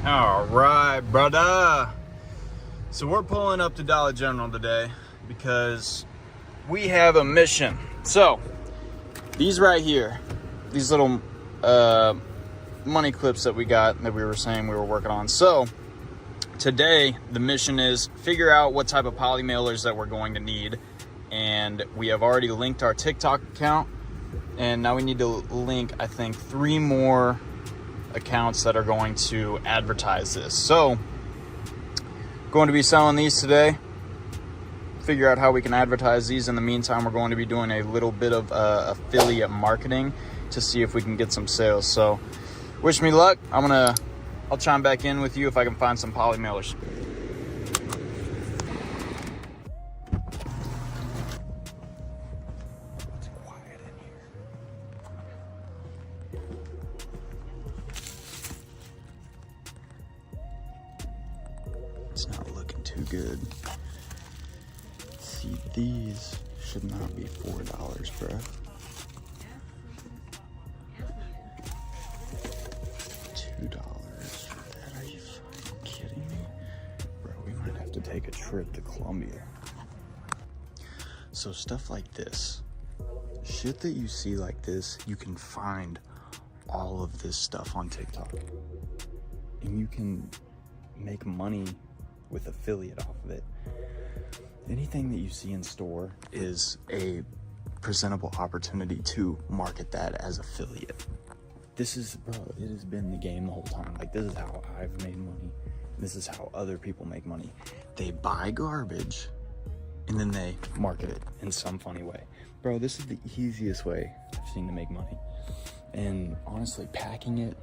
All right, brother. So we're pulling up to Dollar General today because we have a mission. So these right here, these little money clips that we got that we were saying we were working on. So today the mission is figure out what type of poly mailers that we're going to need. And we have already linked our TikTok account. And now we need to link, I think, 3 more accounts that are going to advertise this. So going to be selling these today, figure out how we can advertise these. In the meantime, we're going to be doing a little bit of affiliate marketing to see if we can get some sales. So wish me luck. I'll chime back in with you if I can find some poly mailers. It's not looking too good. See, these should not be $4, bro. $2 for that? Are you fucking kidding me? Bro, we might have to take a trip to Colombia. So stuff like this, shit that you see like this, you can find all of this stuff on TikTok. And you can make money with affiliate off of it. Anything that you see in store is a presentable opportunity to market that as affiliate. This is, bro, it has been the game the whole time. Like, this is how I've made money. This is how other people make money. They buy garbage and then they market it in some funny way. Bro, this is the easiest way I've seen to make money. And honestly, packing it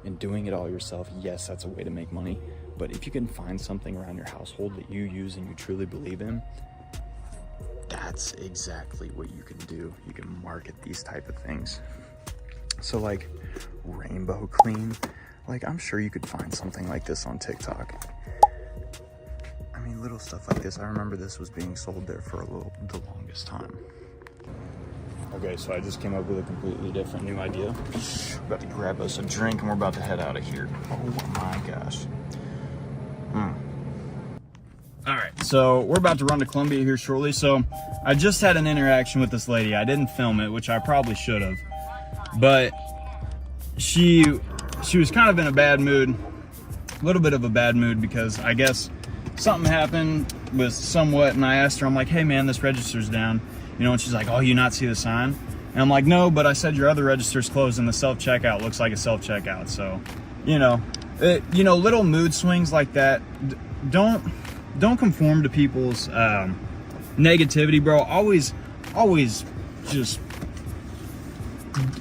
and doing it all yourself, yes, that's a way to make money. But if you can find something around your household that you use and you truly believe in, that's exactly what you can do. You can market these type of things. So like rainbow clean, like I'm sure you could find something like this on TikTok. I mean, little stuff like this. I remember this was being sold there for the longest time. Okay, so I just came up with a completely different new idea. We're about to grab us a drink and we're about to head out of here. Oh my gosh. All right, so we're about to run to Columbia here shortly. So I just had an interaction with this lady. I didn't film it, which I probably should have, but she was kind of in a bad mood, a little bit of a bad mood, because I guess something happened with somewhat, and I asked her, I'm like, hey man, this register's down, you know, and she's like, oh, you not see the sign? And I'm like, no, but I said your other register's closed and the self-checkout looks like a self-checkout. So, you know, little mood swings like that, don't conform to people's negativity, bro. Always just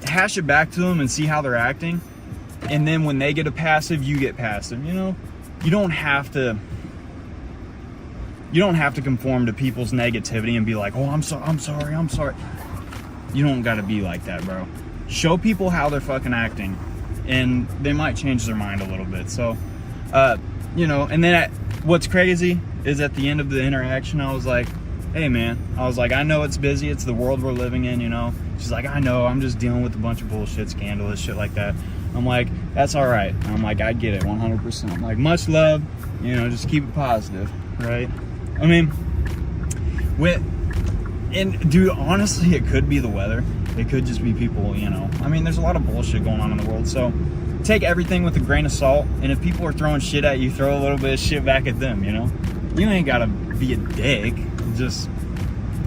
hash it back to them and see how they're acting. And then when they get a passive, you get passive. You know, you don't have to conform to people's negativity and be like, oh, I'm sorry. You don't got to be like that, bro. Show people how they're fucking acting, and they might change their mind a little bit. So, you know, and then what's crazy is at the end of the interaction, I was like, hey man, I know it's busy, it's the world we're living in, you know. She's like, I know, I'm just dealing with a bunch of bullshit, scandalous shit like that. I'm like, that's all right. I'm like, I get it 100%. I'm like, much love, you know, just keep it positive, right? I mean, dude, honestly, it could be the weather. It could just be people, you know. I mean, there's a lot of bullshit going on in the world, so take everything with a grain of salt. And if people are throwing shit at you, throw a little bit of shit back at them, you know. You ain't gotta be a dick. Just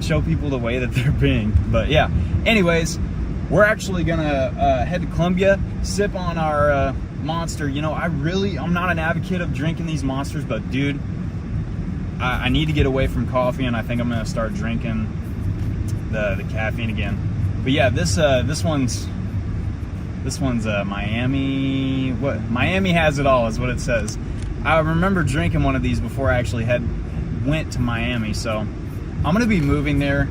show people the way that they're being. But yeah, anyways, we're actually gonna head to Columbia, sip on our Monster. You know, I'm not an advocate of drinking these Monsters, but dude, I need to get away from coffee, and I think I'm gonna start drinking the caffeine again. But yeah, this one's Miami. What? Miami has it all is what it says. I remember drinking one of these before I actually went to Miami. So I'm gonna be moving there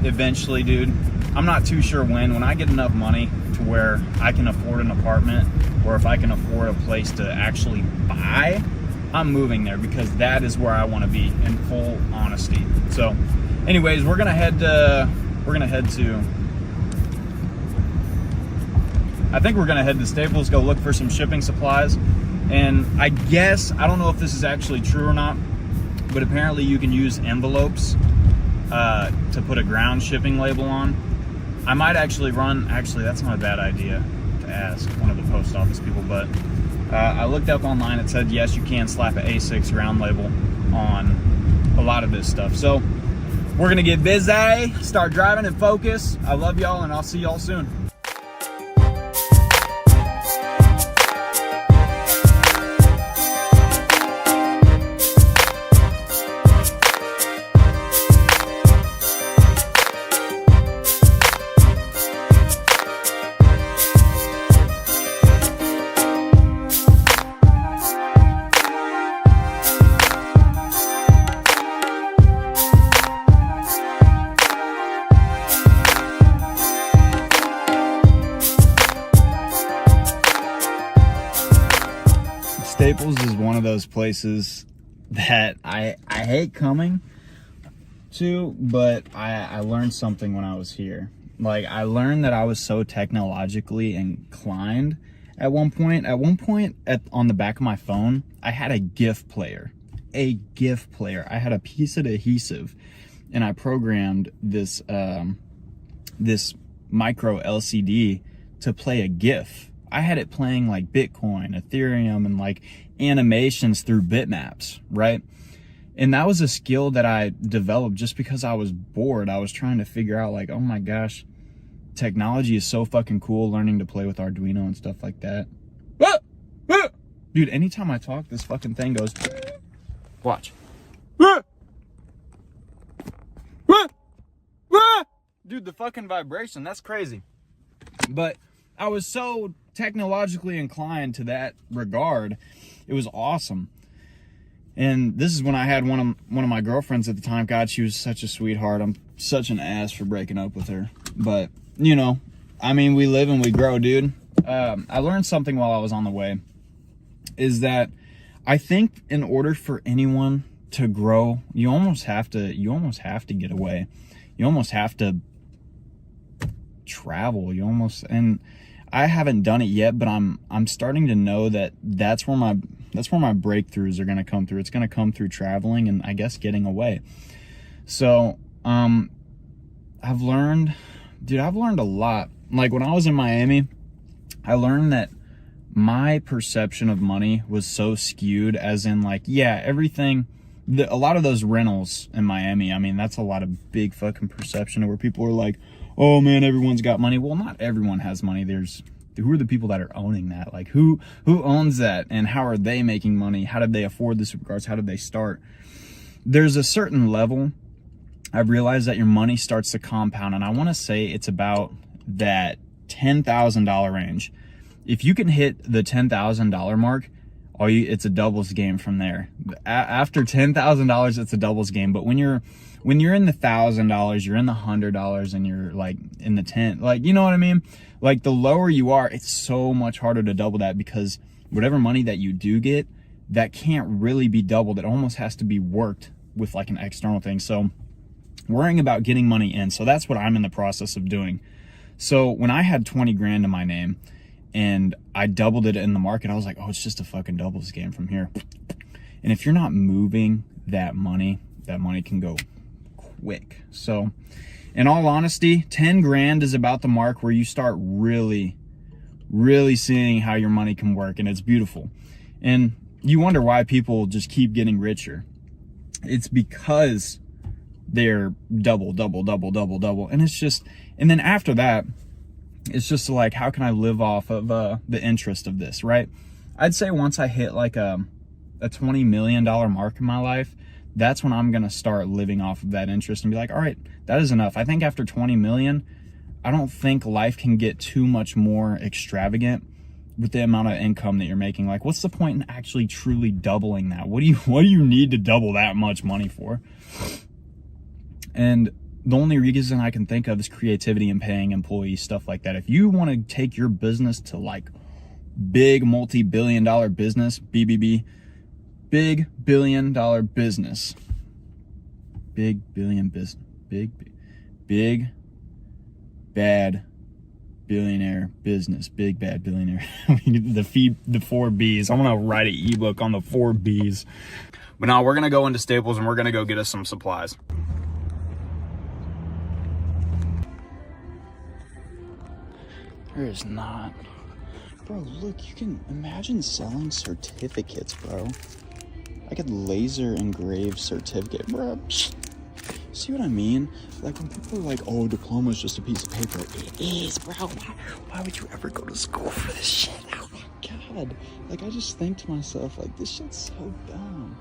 eventually, dude. I'm not too sure when I get enough money to where I can afford an apartment, or if I can afford a place to actually buy, I'm moving there, because that is where I want to be, in full honesty. So anyways, we're gonna head to I think we're gonna head to Staples, go look for some shipping supplies, And I guess, I don't know if this is actually true or not, but apparently you can use envelopes to put a ground shipping label on. I might actually that's not a bad idea to ask one of the post office people, but I looked up online, it said yes, you can slap an A6 ground label on a lot of this stuff. So we're gonna get busy, start driving and focus. I love y'all, and I'll see y'all soon. Staples is one of those places that I hate coming to, but I learned something when I was here. Like, I learned that I was so technologically inclined at one point. On the back of my phone, I had a GIF player. I had a piece of adhesive, and I programmed this this micro LCD to play a GIF. I had it playing like Bitcoin, Ethereum, and like animations through bitmaps, right? And that was a skill that I developed just because I was bored. I was trying to figure out, like, oh my gosh, technology is so fucking cool, learning to play with Arduino and stuff like that. Dude, anytime I talk, this fucking thing goes, watch. Dude, the fucking vibration, that's crazy. But I was so technologically inclined to that regard. It was awesome. And this is when I had one of my girlfriends at the time. God, she was such a sweetheart. I'm such an ass for breaking up with her. But, you know, I mean, we live and we grow, dude. I learned something while I was on the way, is that I think in order for anyone to grow, you almost have to get away. You almost have to travel. And I haven't done it yet, but I'm starting to know that that's where my breakthroughs are going to come through. It's going to come through traveling and, I guess, getting away. So I've learned a lot. Like, when I was in Miami, I learned that my perception of money was so skewed, as in, like, yeah, everything, a lot of those rentals in Miami, I mean, that's a lot of big fucking perception where people are like, oh man, everyone's got money. Well, not everyone has money. Who are the people that are owning that? Like, who owns that, and how are they making money? How did they afford the supercars? How did they start? There's a certain level I've realized that your money starts to compound, and I want to say it's about that $10,000 range. If you can hit the $10,000 mark, it's a doubles game from there. After $10,000, it's a doubles game. But when you're in the $1,000, you're in the $100, and you're like in the 10, like, you know what I mean? Like, the lower you are, it's so much harder to double that, because whatever money that you do get, that can't really be doubled. It almost has to be worked with like an external thing. So worrying about getting money in. So that's what I'm in the process of doing. So when I had 20 grand in my name and I doubled it in the market, I was like, oh, it's just a fucking doubles game from here. And if you're not moving that money can go quick. So in all honesty, 10 grand is about the mark where you start really, really seeing how your money can work, and it's beautiful. And you wonder why people just keep getting richer. It's because they're double. And it's just, and then after that, it's just like, how can I live off of the interest of this, right? I'd say once I hit like a $20 million mark in my life, that's when I'm going to start living off of that interest and be like, all right, that is enough. I think after 20 million, I don't think life can get too much more extravagant with the amount of income that you're making. Like, what's the point in actually truly doubling that? What do you need to double that much money for? And the only reason I can think of is creativity and paying employees, stuff like that. If you want to take your business to like big multi-billion-dollar business, BBB, big billion-dollar business, big billion business, big bad billionaire business, big bad billionaire. The 4 B's. I'm gonna write an ebook on the 4 B's. But now we're gonna go into Staples and we're gonna go get us some supplies. There is not. Bro, look, you can imagine selling certificates, bro. Like a laser engraved certificate, bro. See what I mean? Like when people are like, oh, diploma is just a piece of paper. It is, bro. Why would you ever go to school for this shit? Oh my God. Like I just think to myself, like this shit's so dumb.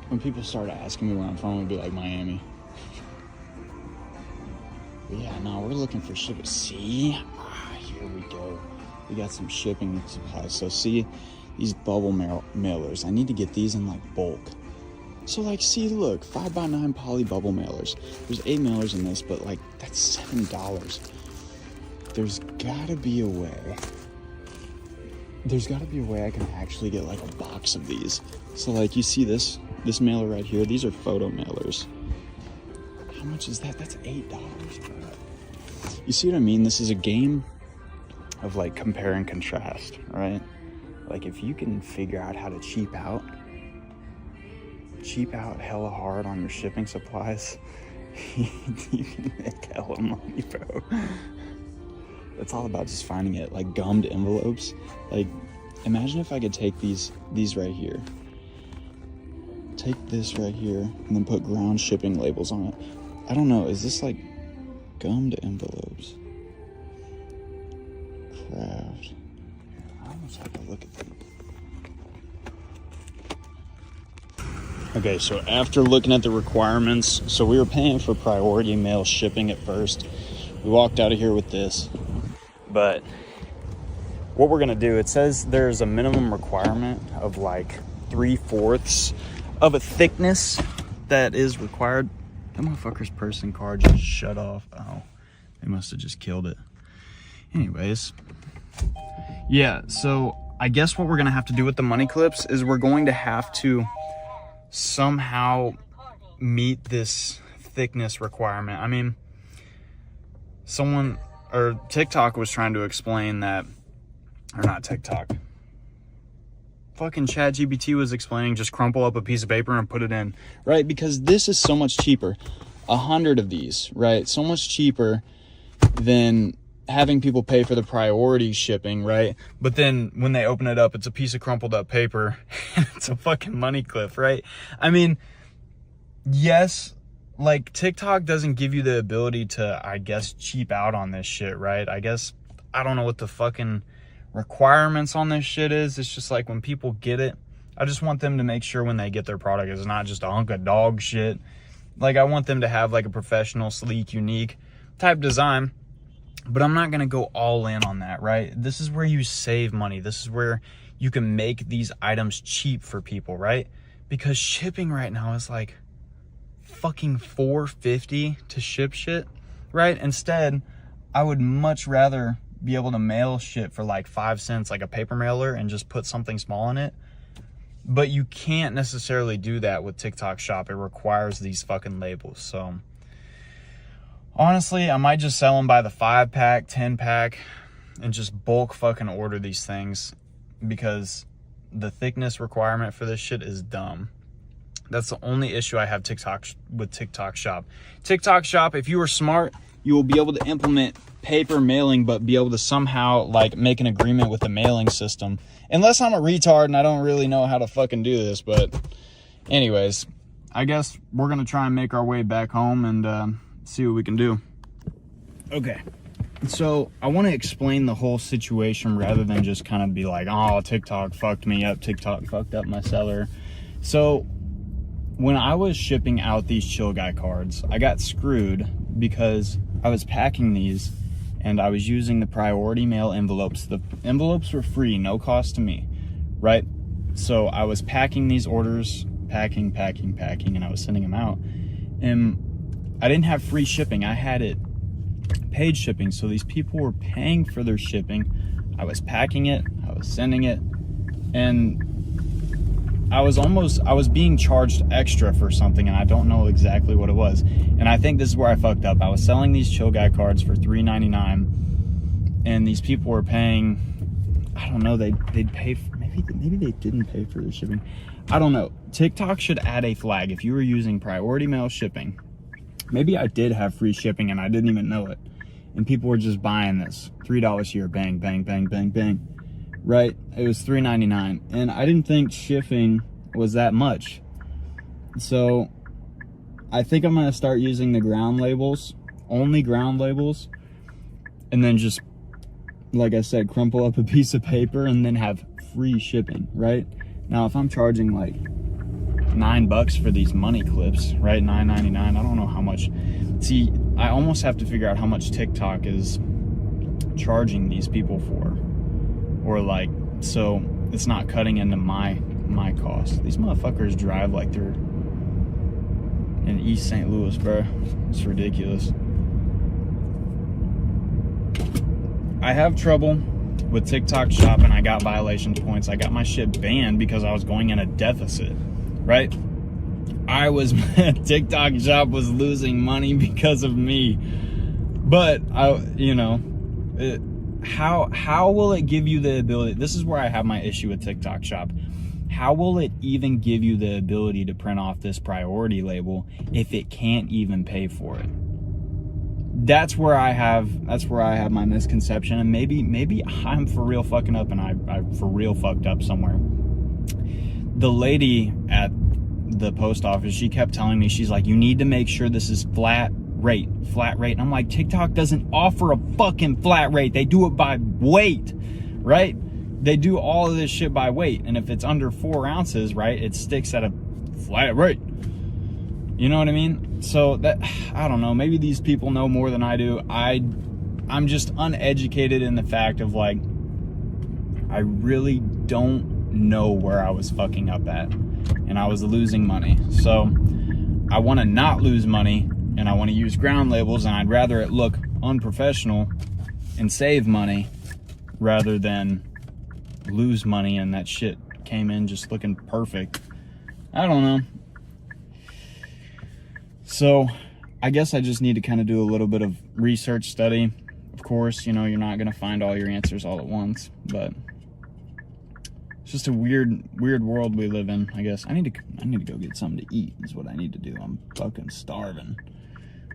When people start asking me where I'm from, I'd be like, Miami. But yeah, no, we're looking for shipping. See? Here we go. We got some shipping supplies. So see, these bubble mailers. I need to get these in like bulk. So like, see, look, 5x9 poly bubble mailers. There's 8 mailers in this, but like, that's $7. There's gotta be a way. There's gotta be a way I can actually get like a box of these. So like, you see this mailer right here? These are photo mailers. How much is that? That's $8, bro. You see what I mean? This is a game of like compare and contrast, right? Like if you can figure out how to cheap out hella hard on your shipping supplies, you can make hella money, bro. It's all about just finding it. Like gummed envelopes. Like imagine if I could take these right here. Take this right here and then put ground shipping labels on it. I don't know, is this like gummed envelopes? Craft. I almost have to look at them. Okay, so after looking at the requirements, so we were paying for priority mail shipping at first. We walked out of here with this. But what we're gonna do, it says there's a minimum requirement of like 3/4 of a thickness that is required. That motherfucker's person card just shut off. Oh, they must have just killed it. Anyways, yeah, so I guess what we're gonna have to do with the money clips is we're going to have to somehow meet this thickness requirement. I mean, TikTok was trying to explain that, or not TikTok, fucking ChatGPT was explaining just crumple up a piece of paper and put it in, right? Because this is so much cheaper. 100 of these, right? So much cheaper than having people pay for the priority shipping, right? But then when they open it up, it's a piece of crumpled up paper and it's a fucking money clip, right? I mean, yes, like TikTok doesn't give you the ability to, I guess, cheap out on this shit, right? I guess, I don't know what the fucking requirements on this shit is. It's just like when people get it, I just want them to make sure when they get their product it's not just a hunk of dog shit. Like I want them to have like a professional, sleek, unique type design, but I'm not gonna go all in on that, right? This is where you save money. This is where you can make these items cheap for people, right? Because shipping right now is like fucking $4.50 to ship shit, right? Instead, I would much rather be able to mail shit for like 5 cents, like a paper mailer, and just put something small in it. But you can't necessarily do that with TikTok Shop. It requires these fucking labels. So honestly, I might just sell them by the 5-pack, 10-pack, and just bulk fucking order these things, because the thickness requirement for this shit is dumb. That's the only issue I have with TikTok Shop. TikTok Shop, if you are smart, you will be able to implement paper mailing, but be able to somehow like make an agreement with the mailing system. Unless I'm a retard and I don't really know how to fucking do this. But anyways, I guess we're gonna try and make our way back home and see what we can do. Okay, so I want to explain the whole situation rather than just kind of be like, oh, TikTok fucked me up, TikTok fucked up my seller. So when I was shipping out these Chill Guy cards, I got screwed because I was packing these and I was using the priority mail envelopes. The envelopes were free, no cost to me, right? So I was packing these orders, packing, and I was sending them out. And I didn't have free shipping. I had it paid shipping. So these people were paying for their shipping. I was packing it, I was sending it, and I was being charged extra for something, and I don't know exactly what it was. And I think this is where I fucked up. I was selling these Chill Guy cards for $3.99, and these people were paying, I don't know, they'd pay for, maybe they didn't pay for the shipping. I don't know. TikTok should add a flag if you were using priority mail shipping. Maybe I did have free shipping and I didn't even know it. And people were just buying this. $3 here, bang, bang, bang, bang, bang. Right? It was $3.99. And I didn't think shipping was that much. So I think I'm gonna start using the ground labels, only ground labels, and then just, like I said, crumple up a piece of paper and then have free shipping, right? Now, if I'm charging like $9 for these money clips, right? $9.99, I don't know how much. See, I almost have to figure out how much TikTok is charging these people for, or like, so it's not cutting into my cost. These motherfuckers drive like they're in East St. Louis, bro. It's ridiculous. I have trouble with TikTok Shop, and I got violation points. I got my shit banned because I was going in a deficit, right? TikTok Shop was losing money because of me. But how will it give you the ability? This is where I have my issue with TikTok Shop. How will it even give you the ability to print off this priority label if it can't even pay for it? That's where I have my misconception, and maybe I'm for real fucking up, and I for real fucked up somewhere. The lady at the post office, she kept telling me, she's like, you need to make sure this is flat rate. And I'm like, TikTok doesn't offer a fucking flat rate. They do it by weight, right? They do all of this shit by weight, and if it's under 4 ounces, right, it sticks at a flat rate. You know what I mean? So that, I don't know, maybe these people know more than I do. I'm just uneducated in the fact of like, I really don't know where I was fucking up at, and I was losing money. So I want to not lose money, and I want to use ground labels, and I'd rather it look unprofessional and save money rather than lose money and that shit came in just looking perfect. I don't know. So I guess I just need to kind of do a little bit of research study. Of course, you know, you're not going to find all your answers all at once, but it's just a weird world we live in, I guess. I need to go get something to eat is what I need to do. I'm fucking starving.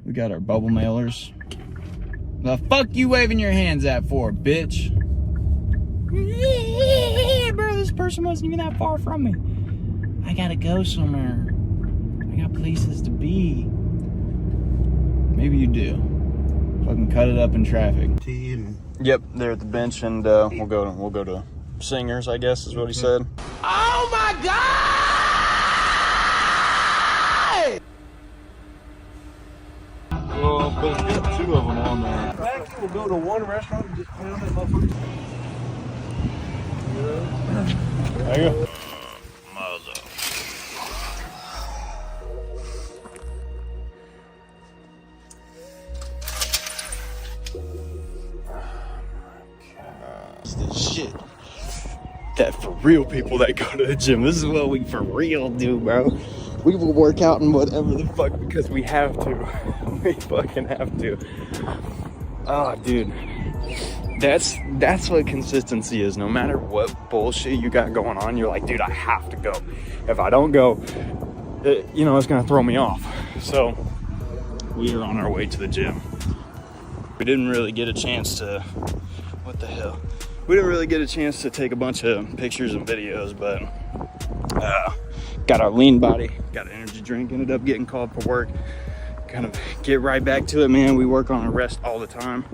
We got our bubble mailers. The fuck you waving your hands at for, bitch? Bro, this person wasn't even that far from me. I gotta go somewhere. I got places to be. Maybe you do. Fucking cut it up in traffic. Yep, they're at the bench, and we'll go to Singers, I guess is what he said. Oh my God! Well, but it's got 2 of them on there. Actually, we'll go to one restaurant and just pound that motherfucker. There you go. This shit that for real people that go to the gym, this is what we for real do, bro. We will work out and whatever the fuck because we have to. We fucking have to. Oh, dude, that's what consistency is. No matter what bullshit you got going on, you're like, dude, I have to go. If I don't go, it's gonna throw me off. So we are on our way to the gym. We didn't really get a chance to, what the hell? We didn't really get a chance to take a bunch of pictures and videos, but got our lean body, got an energy drink, ended up getting called for work. Kind of get right back to it, man. We work on a rest all the time.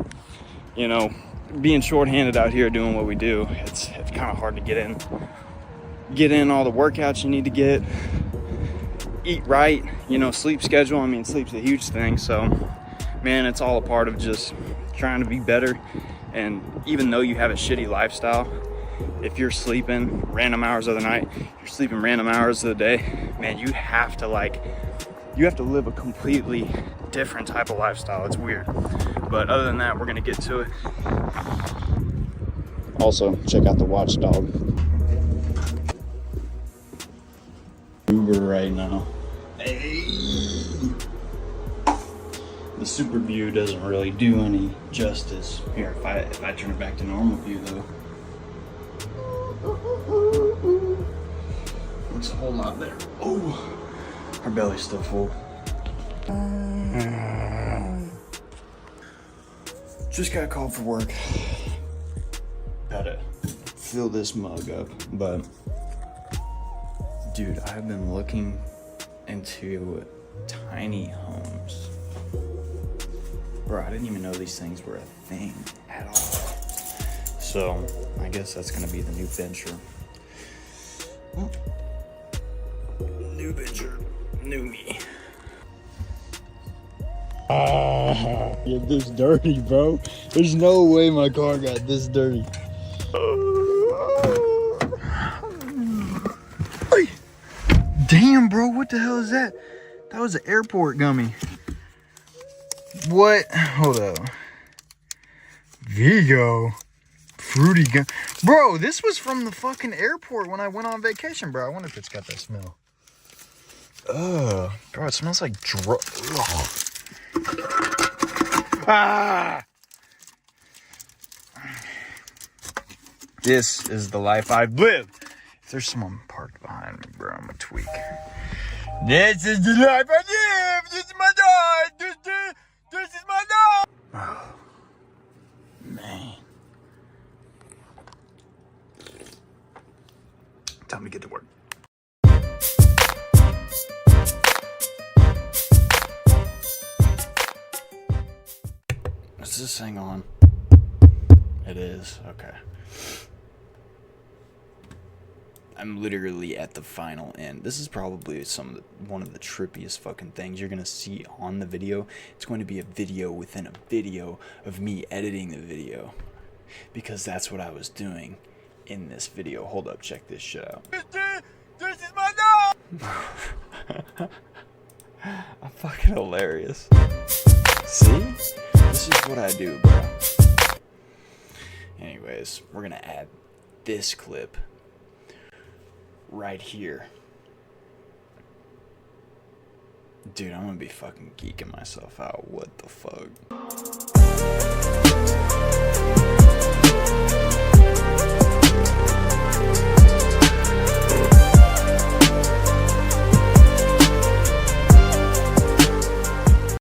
You know, being shorthanded out here doing what we do, it's kind of hard to get in all the workouts you need to get, eat right, sleep schedule. I mean, sleep's a huge thing. So, man, it's all a part of just trying to be better. And even though you have a shitty lifestyle, if you're sleeping random hours of the night, you're sleeping random hours of the day, man, you have to live a completely different type of lifestyle. It's weird. But other than that, we're gonna get to it. Also, check out the watchdog. Uber right now. Hey. The super view doesn't really do any justice. Here, if I turn it back to normal view though. Looks a whole lot better. Oh, our belly's still full. Just got called for work. Gotta fill this mug up, but dude, I've been looking into tiny homes. Bro, I didn't even know these things were a thing at all. So, I guess that's gonna be the new venture. New venture, new me. Get this dirty, bro. There's no way my car got this dirty. Damn, bro, what the hell is that? That was an airport gummy. What? Hold up. Vigo. Fruity gum. Bro, this was from the fucking airport when I went on vacation, bro. I wonder if it's got that smell. Ugh. Bro, it smells like Ah! This is the life I've lived. If there's someone parked behind me, bro, I'm a tweak. This is the life I live. This is my dog. This is my dog. Oh, man. Time to get to work. Is this thing on? It is. Okay. I'm literally at the final end. This is probably one of the trippiest fucking things you're gonna see on the video. It's going to be a video within a video of me editing the video, because that's what I was doing in this video. Hold up, check this shit out. This is my dog. I'm fucking hilarious. See? This is what I do, bro. Anyways, we're gonna add this clip right here. Dude, I'm gonna be fucking geeking myself out. What the fuck?